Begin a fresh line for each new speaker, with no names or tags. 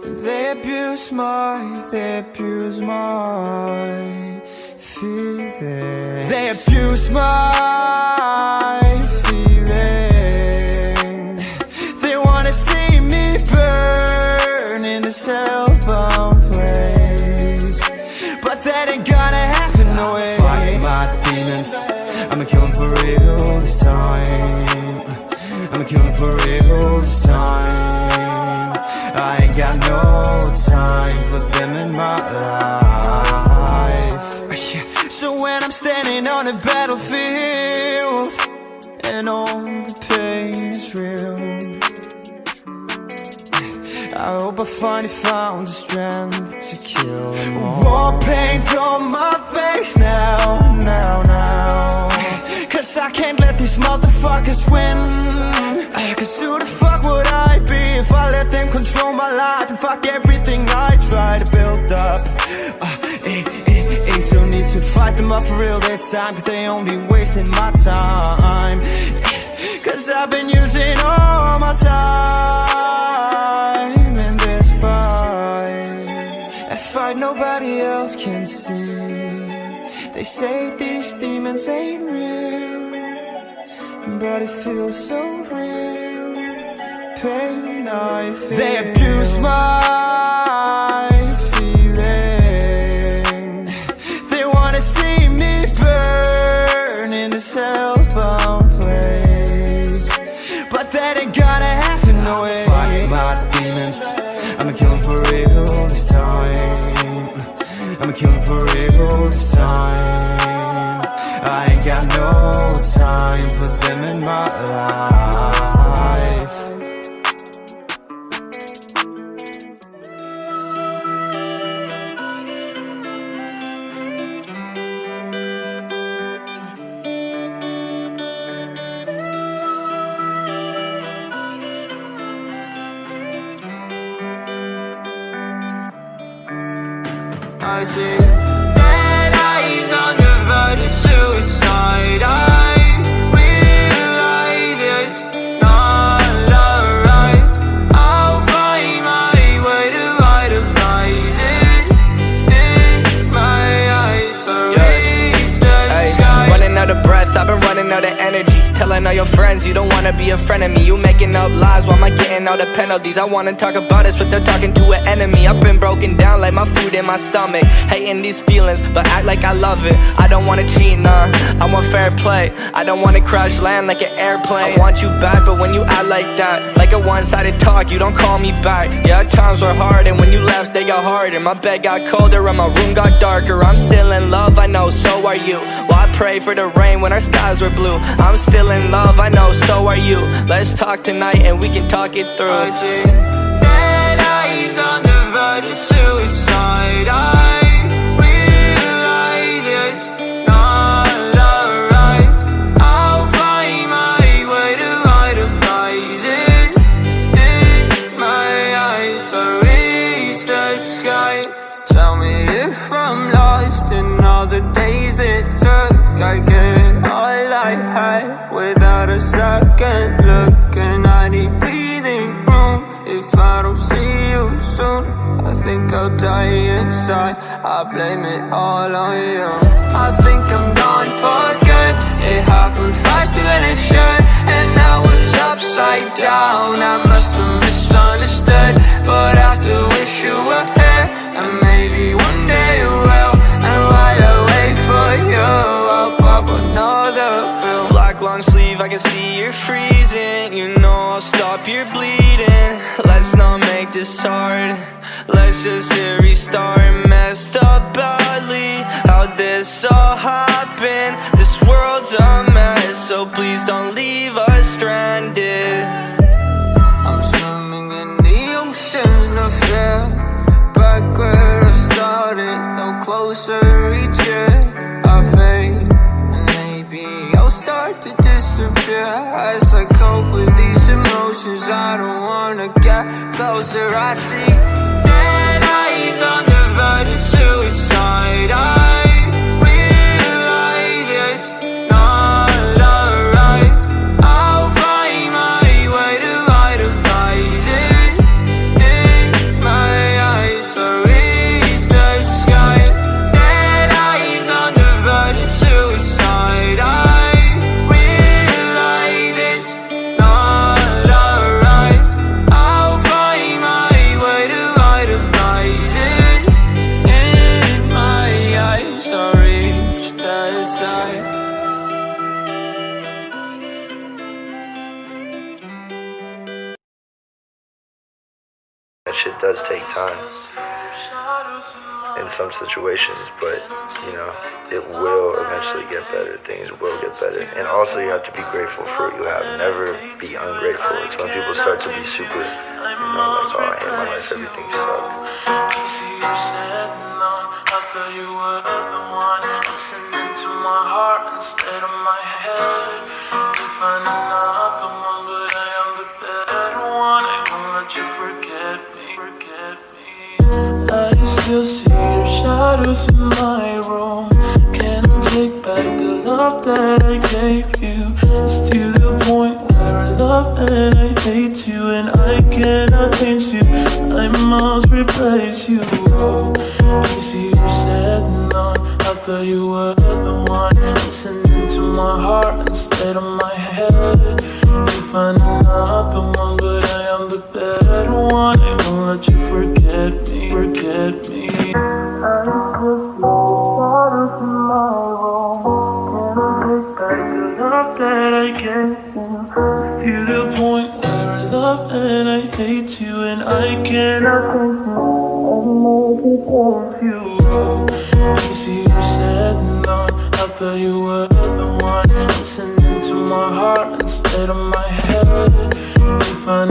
They abuse my feelings. They abuse my feelings. They wanna see me burn in this hellbound place, but that ain't gonna happen, no way. Fight my demons, I'ma kill them for real this time. I'ma kill them for real this time. I ain't got no time for them in my life. So when I'm standing on a battlefield and all the pain is real, I hope I finally found the strength to kill them all. War paint on my face now. Cause I can't let these motherfuckers win. Cause who the fuck would I be if I let them control my life and fuck everything I try to build up? So need to fight them up for real this time, cause they only wasting my time. Cause I've been using all my time in this fight, a fight nobody else can see. They say these demons ain't real, but it feels so real. Pain I feel. They abuse my feelings. They wanna see me burn in this hellbound place, but that ain't gonna happen, no way. Fight my demons, I'ma kill them for real this time. I'ma kill them for real this time. I ain't got no time for them in my life.
I see dead eyes on the verge of suicide. I realize it's not alright. I'll find my way to vitalize it in my eyes. So reach the sky.
Running out of breath, I've been running out of energy. Telling all your friends you don't wanna be a friend of me. You making up lies, why am I getting all the penalties? I wanna talk about this, but they're talking to an enemy. I've been broken down like my food in my stomach. Hating these feelings, but act like I love it. I don't wanna cheat, nah, I want fair play. I don't wanna crash land like an airplane. I want you back, but when you act like that, like a one-sided talk, you don't call me back. Yeah, times were hard, and when you left, they got harder. My bed got colder, and my room got darker. I'm still in love, I know, so are you. Well, I pray for the rain when our skies were blue. I'm still in love, I know, so are you. Let's talk tonight and we can talk it through.
I see dead eyes on the verge of suicide. I realize it's not alright. I'll find my way to vitalize it in my eyes. I reach the sky. Tell me if I'm lost in all the days it took. I get all I had without a second look, and I need breathing room. If I don't see you soon, I think I'll die inside. I blame it all on you. I think I'm gone for good. It happened faster than it should, and now it's upside down. I must have misunderstood, but I still wish you were here, and maybe one day you will. And while I wait for you, I'll pop another pill.
Black long sleeve, I can see you're freezing. You know I'll stop your bleeding. Let's not make this hard. Let's just hit restart. Messed up badly, how'd this all happen? This world's a mess, so please don't leave us stranded.
I'm swimming in the ocean of fear, back where I started, no closer reach it. I fade, and maybe I'll start to disappear as I cope with these emotions. I don't wanna get closer. I see dead eyes on the verge of suicide. I realize it's not alright. I'll find my way to vitalize it in my
shit does take time in some situations, but you know, it will eventually get better. Things will get better. And also you have to be grateful for what you have. Never be ungrateful. It's when people start to be super, you know, like, oh, I hate my life, everything sucks.
See you standing on, I thought you were the one. Listening to my heart instead of my head. You find another one, but I am the better one. I won't let you forget me, forget me. I still see your shadows in my room. Can't take back the love that I gave you. It's to the point where I love and I hate you, and I cannot change you. I must replace you. Easy you said none. I thought you were the one. Listening to my heart instead of my head. You find another one, but I am the better one. I won't let you forget me, forget me. I still see the shadows in my room. Can't take back the love that I gave you. To the point where I love and I hate you, and I cannot thank you. I must replace you. Easy you said none. I thought you were the one. Listening to my heart instead of my head. You find